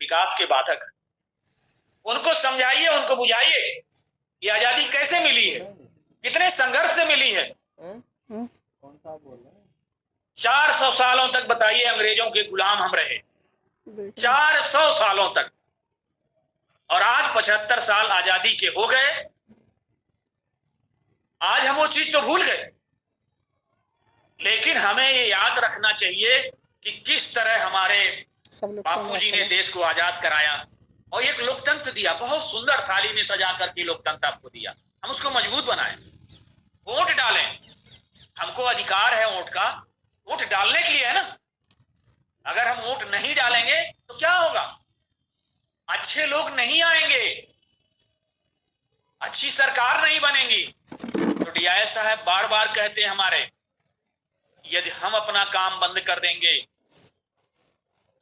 विकास के बाधक है। उनको समझाइए, उनको बुझाइए ये आजादी कैसे मिली है, कितने संघर्ष से मिली है। 400 सालों तक बताइए अंग्रेजों के गुलाम हम रहे, 400 सालों तक, और आज 75 साल आजादी के हो गए। आज हम वो चीज तो भूल गए, लेकिन हमें ये याद रखना चाहिए कि किस तरह हमारे बापूजी ने देश को आजाद कराया और एक लोकतंत्र दिया, बहुत सुंदर थाली में सजा करके लोकतंत्र आपको दिया। हम उसको मजबूत बनाएं, वोट डालें, हमको अधिकार है वोट का, वोट डालने के लिए है ना। अगर हम वोट नहीं डालेंगे तो क्या होगा, अच्छे लोग नहीं आएंगे, अच्छी सरकार नहीं बनेगी। तो डीआई साहब बार बार कहते हैं हमारे, यदि हम अपना काम बंद कर देंगे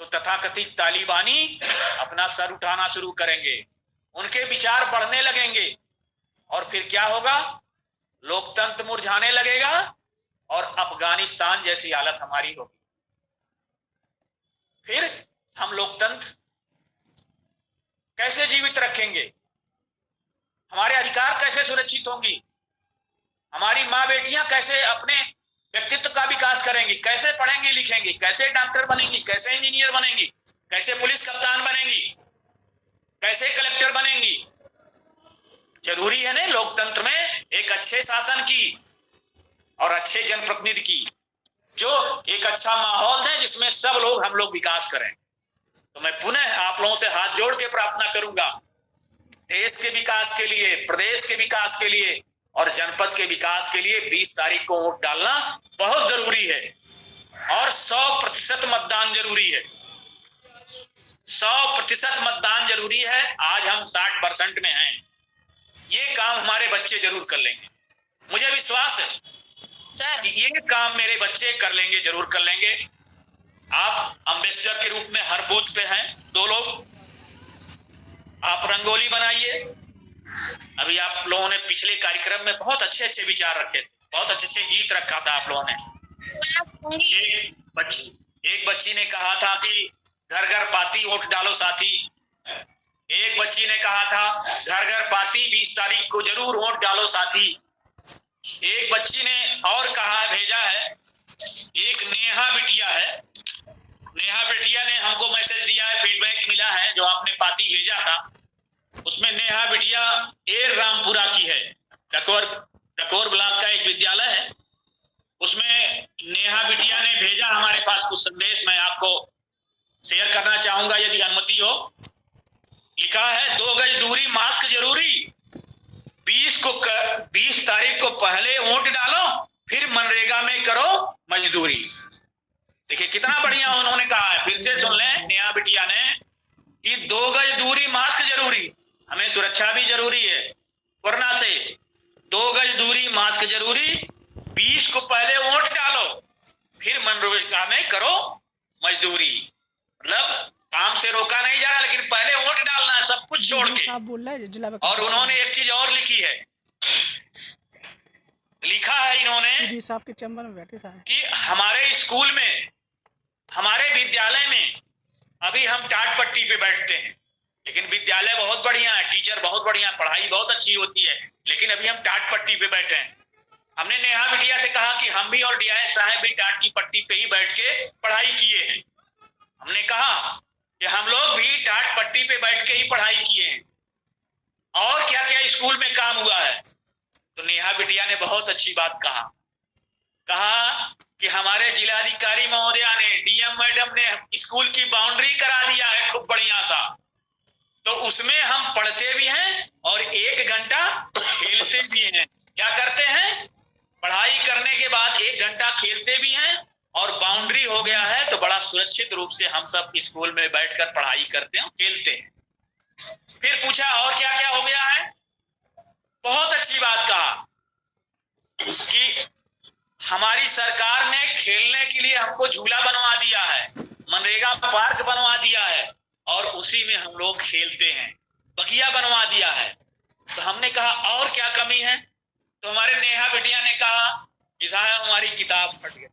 तो तथाकथित तालिबानी अपना सर उठाना शुरू करेंगे, उनके विचार बढ़ने लगेंगे और फिर क्या होगा, लोकतंत्र मुरझाने लगेगा और अफगानिस्तान जैसी हालत हमारी होगी। फिर हम लोकतंत्र कैसे जीवित रखेंगे, हमारे अधिकार कैसे सुरक्षित होंगी, हमारी माँ बेटियां कैसे अपने व्यक्तित्व का विकास करेंगी, कैसे पढ़ेंगी लिखेंगी, कैसे डॉक्टर बनेंगी, कैसे इंजीनियर बनेंगी, कैसे पुलिस कप्तान बनेंगी, कैसे कलेक्टर बनेंगी। जरूरी है ना लोकतंत्र में एक अच्छे शासन की और अच्छे जनप्रतिनिधि की, जो एक अच्छा माहौल है जिसमें सब लोग हम लोग विकास करें। तो मैं पुनः आप लोगों से हाथ जोड़ के प्रार्थना करूंगा, देश के विकास के लिए, प्रदेश के विकास के लिए और जनपद के विकास के लिए 20 तारीख को वोट डालना बहुत जरूरी है और 100% मतदान जरूरी है। 100% मतदान जरूरी है। आज हम 60% में हैं, ये काम हमारे बच्चे जरूर कर लेंगे, मुझे विश्वास है सर कि ये काम मेरे बच्चे कर लेंगे, जरूर कर लेंगे। आप अम्बेसडर के रूप में हर बूथ पे हैं 2 लोग, आप रंगोली बनाइए। अभी आप लोगों ने पिछले कार्यक्रम में बहुत अच्छे अच्छे विचार रखे थे, बहुत अच्छे से गीत रखा था आप लोगों ने। एक बच्ची ने कहा था कि घर घर पाती वोट डालो साथी, एक बच्ची ने कहा था घर घर पाती 20 तारीख को जरूर वोट डालो साथी, एक बच्ची ने और कहा भेजा है, एक नेहा बिटिया है, नेहा बिटिया ने हमको मैसेज दिया है, फीडबैक मिला है, जो आपने पाती भेजा था उसमें नेहा बिटिया एर रामपुरा की है, डकोर ब्लॉक का एक विद्यालय है, उसमें नेहा बिटिया ने भेजा हमारे पास कुछ संदेश, मैं आपको शेयर करना चाहूंगा यदि अनुमति हो। लिखा है 2 गज दूरी, मास्क जरूरी, 20 तारीख को पहले वोट डालो, फिर मनरेगा में करो मजदूरी। देखिए कितना बढ़िया उन्होंने कहा है, फिर से सुन लें नेहा बिटिया ने कि 2 गज दूरी, मास्क जरूरी, हमें सुरक्षा भी जरूरी है कोरोना से, 2 गज दूरी, मास्क जरूरी, 20 को पहले वोट डालो, फिर मनरेगा में करो मजदूरी। मतलब काम से रोका नहीं जा रहा, लेकिन पहले वोट डालना है सब कुछ छोड़ के। और उन्होंने एक चीज और लिखी है, लिखा है इन्होंने साहब के चैम्बर में बैठे साहब कि हमारे स्कूल में, हमारे विद्यालय में अभी हम टाट पट्टी पे बैठते हैं, लेकिन विद्यालय बहुत बढ़िया है, टीचर बहुत बढ़िया, पढ़ाई बहुत अच्छी होती है, लेकिन अभी हम टाट पट्टी पे बैठे हैं। हमने नेहा बिटिया से कहा कि हम भी और डीआई साहब भी टाट की पट्टी पे ही बैठ के पढ़ाई किए हैं। हमने कहा कि हम लोग भी टाट पट्टी पे बैठ के ही पढ़ाई किए हैं, और क्या क्या स्कूल में काम हुआ है। तो नेहा बिटिया ने बहुत अच्छी बात कहा कि हमारे जिलाधिकारी महोदया ने, डीएम मैडम ने स्कूल की बाउंड्री करा दिया है खूब बढ़िया सा, तो उसमें हम पढ़ते भी हैं और 1 घंटा खेलते भी हैं। क्या करते हैं, पढ़ाई करने के बाद 1 घंटा खेलते भी हैं, और बाउंड्री हो गया है तो बड़ा सुरक्षित रूप से हम सब स्कूल में बैठकर पढ़ाई करते हैं, खेलते हैं। फिर पूछा और क्या क्या हो गया है, बहुत अच्छी बात कहा कि हमारी सरकार ने खेलने के लिए हमको झूला बनवा दिया है, मनरेगा पार्क बनवा दिया है, और उसी में हम लोग खेलते हैं, बगिया बनवा दिया है। तो हमने कहा और क्या कमी है, तो हमारे नेहा बिटिया ने कहा कि साहब हमारी किताब फट गई।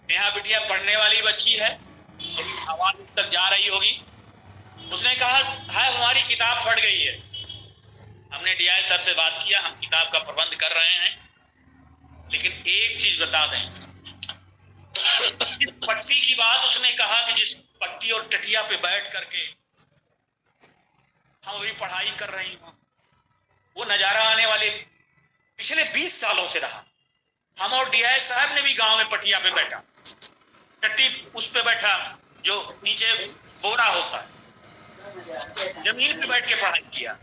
नेहा बिटिया पढ़ने वाली बच्ची है, मेरी आवाज उस तक जा रही होगी। उसने कहा है हमारी किताब फट गई है। हमने डीआई सर से बात किया, हम किताब का प्रबंध कर रहे हैं, लेकिन एक चीज बता दें, जिस पट्टी की बात उसने कहा कि जिस पट्टी और टटिया पे बैठ करके हम अभी पढ़ाई कर रही हूं, वो नजारा आने वाले पिछले 20 सालों से रहा। हम और डीआई साहब ने भी गांव में पटिया पे बैठा, टट्टी उस पे बैठा जो नीचे बोरा होता है, जमीन पे बैठ के पढ़ाई किया।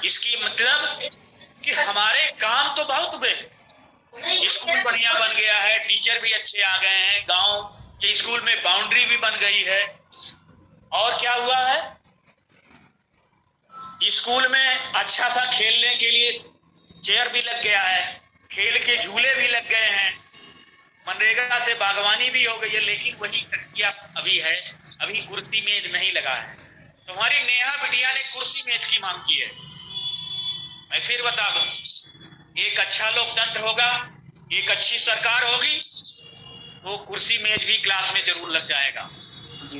इसकी मतलब कि हमारे काम तो बहुत हुए, स्कूल बढ़िया बन गया है, टीचर भी अच्छे आ गए हैं, गांव के स्कूल में बाउंड्री भी बन गई है, और क्या हुआ है, स्कूल में अच्छा सा खेलने के लिए चेयर भी लग गया है, खेल के झूले भी लग गए हैं, मनरेगा से बागवानी भी हो गई है, लेकिन वही टटिया अभी है, अभी कुर्सी मेज नहीं लगा है। तुम्हारी नेहा बिटिया ने कुर्सी मेज की मांग की है। मैं फिर बता दूं, एक अच्छा लोकतंत्र होगा, एक अच्छी सरकार होगी, तो कुर्सी मेज भी क्लास में जरूर लग जाएगा,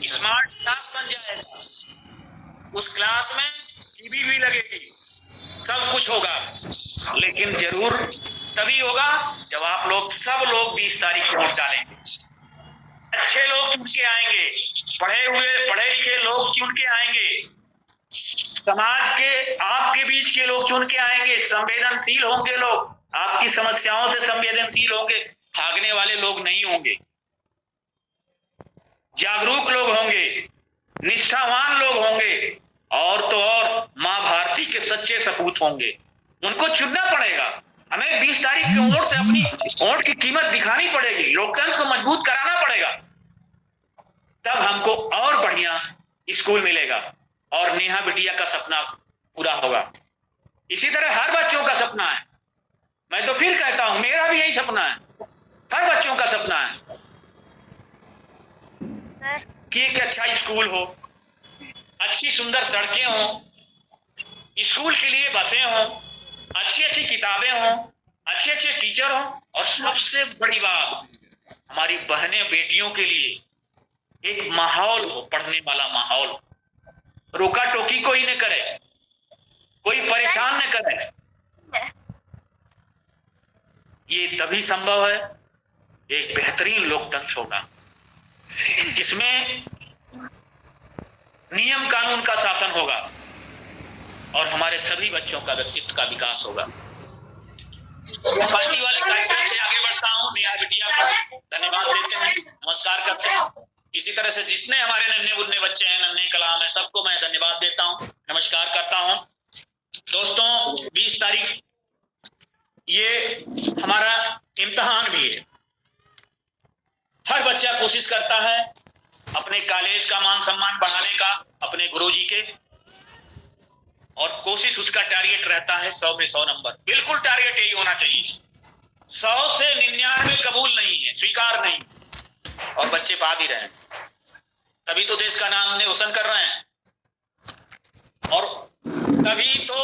स्मार्ट क्लास बन जाएगा, उस क्लास में टीवी भी लगेगी, सब कुछ होगा, लेकिन जरूर तभी होगा जब आप लोग सब लोग 20 तारीख को वोट डालेंगे। अच्छे लोग चुन के आएंगे, पढ़े लिखे लोग चुन के आएंगे, समाज के आपके बीच के लोग चुन के आएंगे, संवेदनशील होंगे लोग, आपकी समस्याओं से संवेदनशील होंगे, भागने वाले लोग नहीं होंगे, जागरूक लोग होंगे, निष्ठावान लोग होंगे, और तो और मां भारती के सच्चे सपूत होंगे। उनको चुनना पड़ेगा। हमें 20 तारीख के वोट से अपनी वोट की कीमत दिखानी पड़ेगी, लोकतंत्र को मजबूत कराना पड़ेगा, तब हमको और बढ़िया स्कूल मिलेगा और नेहा बिटिया का सपना पूरा होगा। इसी तरह हर बच्चों का सपना है, मैं तो फिर कहता हूं मेरा भी यही सपना है, हर बच्चों का सपना है कि एक अच्छा स्कूल हो, अच्छी सुंदर सड़कें हों, स्कूल के लिए बसें हों, अच्छी अच्छी किताबें हों, अच्छे अच्छे टीचर हों, और सबसे बड़ी बात हमारी बहनें बेटियों के लिए एक माहौल हो, पढ़ने वाला माहौल, रोका टोकी कोई न करे, कोई परेशान न करे। ये तभी संभव है एक बेहतरीन लोकतंत्र होगा जिसमें नियम कानून का शासन होगा और हमारे सभी बच्चों का व्यक्तित्व का विकास होगा। पार्टी वाले कार्यक्रम से आगे बढ़ता हूँ, नेहा बिटिया को धन्यवाद देते हैं, नमस्कार करते हैं। इसी तरह से जितने हमारे नन्हे बुन्ने बच्चे हैं, नन्हे कलाम है, सबको मैं धन्यवाद देता हूँ, नमस्कार करता हूँ। दोस्तों 20 तारीख ये हमारा इम्तिहान भी है। हर बच्चा कोशिश करता है अपने कॉलेज का मान सम्मान बढ़ाने का, अपने गुरुजी के, और कोशिश उसका टारगेट रहता है 100 में 100 नंबर। बिल्कुल टारगेट यही होना चाहिए, 100 से 99 कबूल नहीं है, स्वीकार नहीं, और बच्चे पा भी रहे हैं, तभी तो देश का नाम रोशन कर रहे हैं। और तभी तो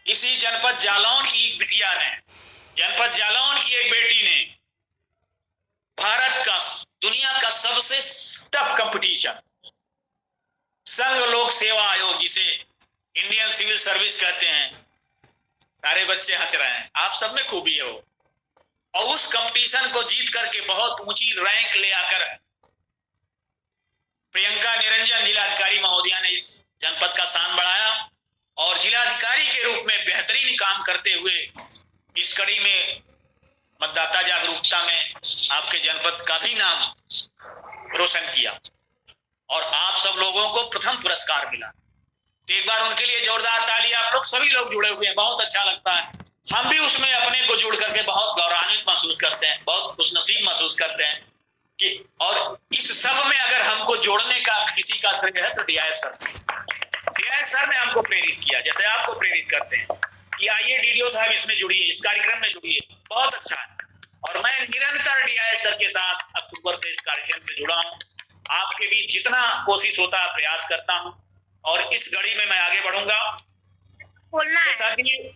इसी जनपद जालौन की एक बिटिया ने, जनपद जालौन की एक बेटी ने भारत का, दुनिया का सबसे टफ कंपटीशन, संघ लोक सेवा आयोग जिसे इंडियन सिविल सर्विस कहते हैं, सारे बच्चे हंस रहे हैं, आप सब में खूबी है वो, और उस कंपटीशन को जीत करके बहुत ऊंची रैंक ले आकर प्रियंका निरंजन जिलाधिकारी महोदया ने इस जनपद का शान बढ़ाया, और जिलाधिकारी के रूप में बेहतरीन काम करते हुए इस कड़ी में मतदाता जागरूकता में आपके जनपद का भी नाम रोशन किया, और आप सब लोगों को प्रथम पुरस्कार मिला। तो एक बार उनके लिए जोरदार ताली। आप लोग सभी लोग जुड़े हुए हैं, बहुत अच्छा लगता है, हम भी उसमें अपने को जुड़ करके बहुत गौरवान्वित महसूस करते हैं, बहुत खुशनसीब महसूस करते हैं कि, और इस सब में अगर हमको जोड़ने का किसी का श्रेय है तो डीआई सर ने हमको प्रेरित किया, जैसे आपको प्रेरित करते हैं कि आइए डीडीओ साहब इसमें जुड़िए, इस कार्यक्रम में जुड़िए, बहुत अच्छा है। और मैं निरंतर डीआई सर के साथ अक्टूबर से इस कार्यक्रम से जुड़ा हूँ, आपके बीच जितना कोशिश होता है प्रयास करता हूँ, और इस घड़ी में मैं आगे बढ़ूंगा। जैसा कि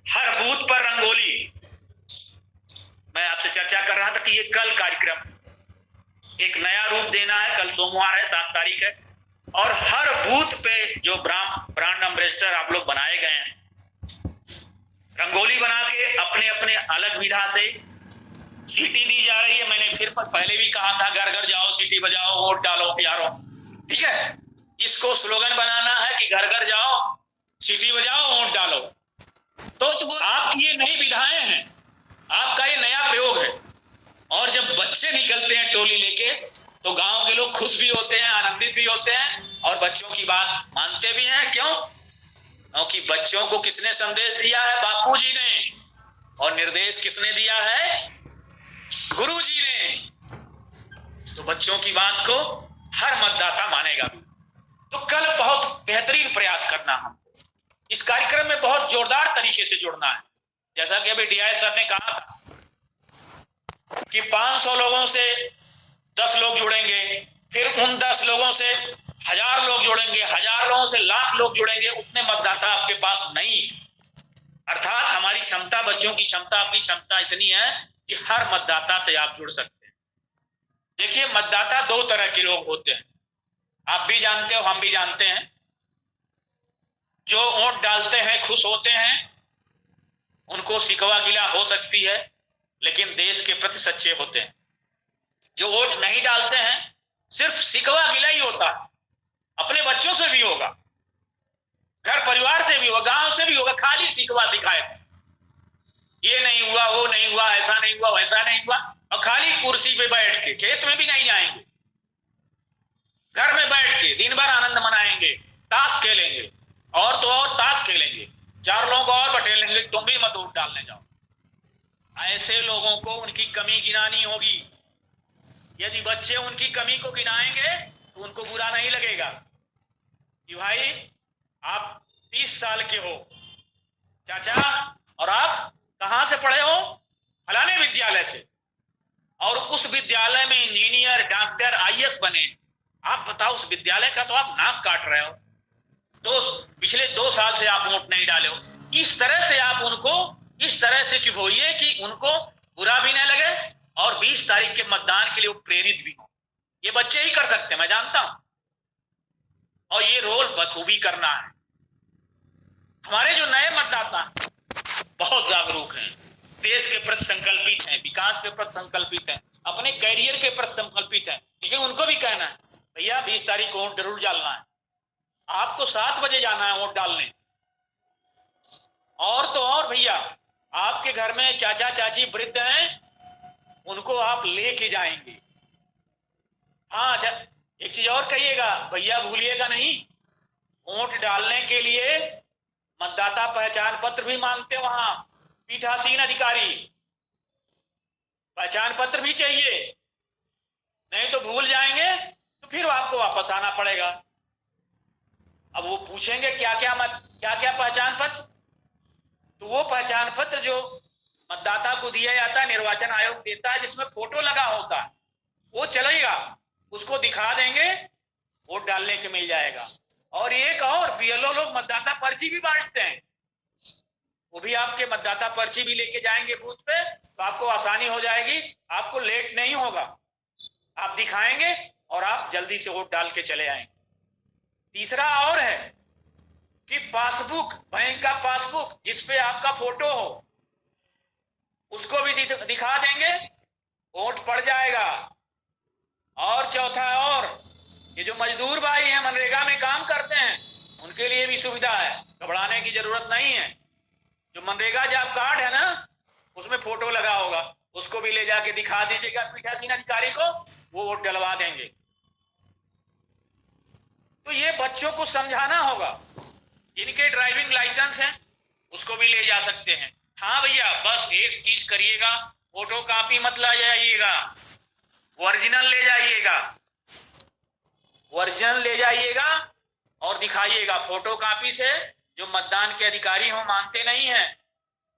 हर बूथ पर रंगोली, मैं आपसे चर्चा कर रहा था कि ये कल कार्यक्रम, एक नया रूप देना है। कल सोमवार है, 7 तारीख है, और हर बूथ पे जो ब्रांड एम्बेसडर आप लोग बनाए गए हैं, रंगोली बना के अपने अपने अलग विधा से सीटी दी जा रही है। मैंने फिर पहले भी कहा था, घर घर जाओ, सीटी बजाओ, वोट डालो यारो, ठीक है। इसको स्लोगन बनाना है कि घर घर जाओ, सीटी बजाओ, वोट डालो। तो आपकी ये नई विधाएं हैं, आपका ये नया प्रयोग है। और जब बच्चे निकलते हैं टोली लेके, तो गांव के लोग खुश भी होते हैं, आनंदित भी होते हैं, और बच्चों की बात मानते भी हैं। क्यों? क्योंकि बच्चों को किसने संदेश दिया है? बापूजी ने। और निर्देश किसने दिया है? गुरुजी ने। तो बच्चों की बात को हर मतदाता मानेगा। तो कल बहुत बेहतरीन प्रयास करना, हमको इस कार्यक्रम में बहुत जोरदार तरीके से जुड़ना है। जैसा कि अभी डीआई सर ने कहा कि 500 लोगों से 10 लोग जुड़ेंगे, फिर उन 10 लोगों से 1000 लोग जुड़ेंगे, 1000 लोगों से लाख लोग जुड़ेंगे। उतने मतदाता आपके पास नहीं। अर्थात हमारी क्षमता, बच्चों की क्षमता, आपकी क्षमता इतनी है कि हर मतदाता से आप जुड़ सकते हैं। देखिए, मतदाता 2 तरह के लोग होते हैं, आप भी जानते हो, हम भी जानते हैं। जो वोट डालते हैं, खुश होते हैं, उनको शिकवा गिला हो सकती है, लेकिन देश के प्रति सच्चे होते हैं। जो वोट नहीं डालते हैं, सिर्फ शिकवा गिला ही होता है। अपने बच्चों से भी होगा, घर परिवार से भी होगा, गांव से भी होगा, खाली शिकवा शिकायत। ये नहीं हुआ, वो नहीं हुआ, ऐसा नहीं हुआ, वैसा नहीं हुआ, और खाली कुर्सी पे बैठ के, खेत में भी नहीं जाएंगे, घर में बैठ के दिन भर आनंद मनाएंगे, ताश खेलेंगे, और तो और ताश खेलेंगे, 4 लोगों को और बटेलेंगे, तुम भी मत वोट डालने जाओ। ऐसे लोगों को उनकी कमी गिनानी होगी। यदि बच्चे उनकी कमी को गिनाएंगे तो उनको बुरा नहीं लगेगा कि भाई आप 30 साल के हो चाचा, और आप कहां से पढ़े हो? फलाने विद्यालय से, और उस विद्यालय में इंजीनियर, डॉक्टर, आईएएस बने। आप बताओ, उस विद्यालय का तो आप नाक काट रहे हो, पिछले 2 साल से आप वोट नहीं डाले हो। इस तरह से आप उनको इस तरह से चुभोइए कि उनको बुरा भी न लगे, और 20 तारीख के मतदान के लिए वो प्रेरित भी हो। ये बच्चे ही कर सकते हैं, मैं जानता हूं, और ये रोल बखूबी करना है। हमारे जो नए मतदाता बहुत जागरूक हैं, देश के प्रति संकल्पित हैं, विकास के प्रति संकल्पित हैं, अपने कैरियर के प्रति संकल्पित हैं, लेकिन उनको भी कहना है, भैया 20 तारीख को वोट जरूर डालना है। आपको 7 बजे जाना है वोट डालने। और तो और भैया, आपके घर में चाचा चाची वृद्ध हैं, उनको आप लेके जाएंगे। हाँ, एक चीज और कहिएगा, भैया भूलिएगा नहीं, वोट डालने के लिए मतदाता पहचान पत्र भी मांगते, वहां पीठासीन अधिकारी पहचान पत्र भी चाहिए, नहीं तो भूल जाएंगे तो फिर आपको वापस आना पड़ेगा। अब वो पूछेंगे क्या क्या पहचान पत्र, तो वो पहचान पत्र जो मतदाता को दिया जाता है, निर्वाचन आयोग देता है, जिसमें फोटो लगा होता है, वो चलेगा, उसको दिखा देंगे, वोट डालने के मिल जाएगा। और एक और, बीएलओ लोग मतदाता पर्ची भी बांटते हैं, वो भी आपके मतदाता पर्ची भी लेके जाएंगे बूथ पे, तो आपको आसानी हो जाएगी, आपको लेट नहीं होगा, आप दिखाएंगे और आप जल्दी से वोट डाल के चले आएंगे। तीसरा और है कि पासबुक, बैंक का पासबुक जिसपे आपका फोटो हो, उसको भी दिखा देंगे, वोट पड़ जाएगा। और चौथा, और ये जो मजदूर भाई हैं, मनरेगा में काम करते हैं, उनके लिए भी सुविधा है, घबराने की जरूरत नहीं है। जो मनरेगा जॉब कार्ड है ना, उसमें फोटो लगा होगा, उसको भी ले जाके दिखा दीजिएगा पीठासीन अधिकारी को, वो वोट डलवा देंगे। तो ये बच्चों को समझाना होगा। इनके ड्राइविंग लाइसेंस है, उसको भी ले जा सकते हैं। हाँ भैया, बस एक चीज करिएगा, फोटो कॉपी मत ला जाइएगा, ओरिजिनल ले जाइएगा, ओरिजिनल ले जाइएगा और दिखाइएगा। फोटो कॉपी से जो मतदान के अधिकारी हो मानते नहीं हैं,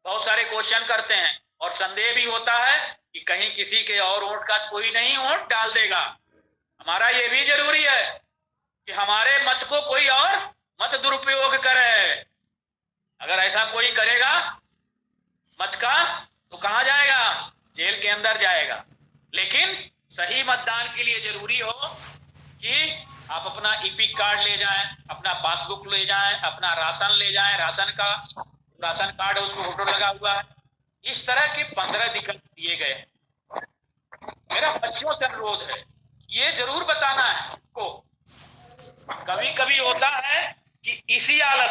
बहुत सारे क्वेश्चन करते हैं, और संदेह भी होता है कि कहीं किसी के और वोट का कोई नहीं वोट डाल देगा। हमारा ये भी जरूरी है कि हमारे मत को कोई और मत दुरुपयोग करे। अगर ऐसा कोई करेगा मत का, तो कहां जाएगा? जेल के अंदर जाएगा। लेकिन सही मतदान के लिए जरूरी हो कि आप अपना ईपिक कार्ड ले जाएं, अपना पासबुक ले जाएं, अपना राशन ले जाएं, राशन कार्ड है उसको फोटो लगा हुआ है। इस तरह के 15 विकल्प दिए गए। मेरा बच्चों से अनुरोध है, ये जरूर बताना है को। कभी कभी होता है कि इसी आलस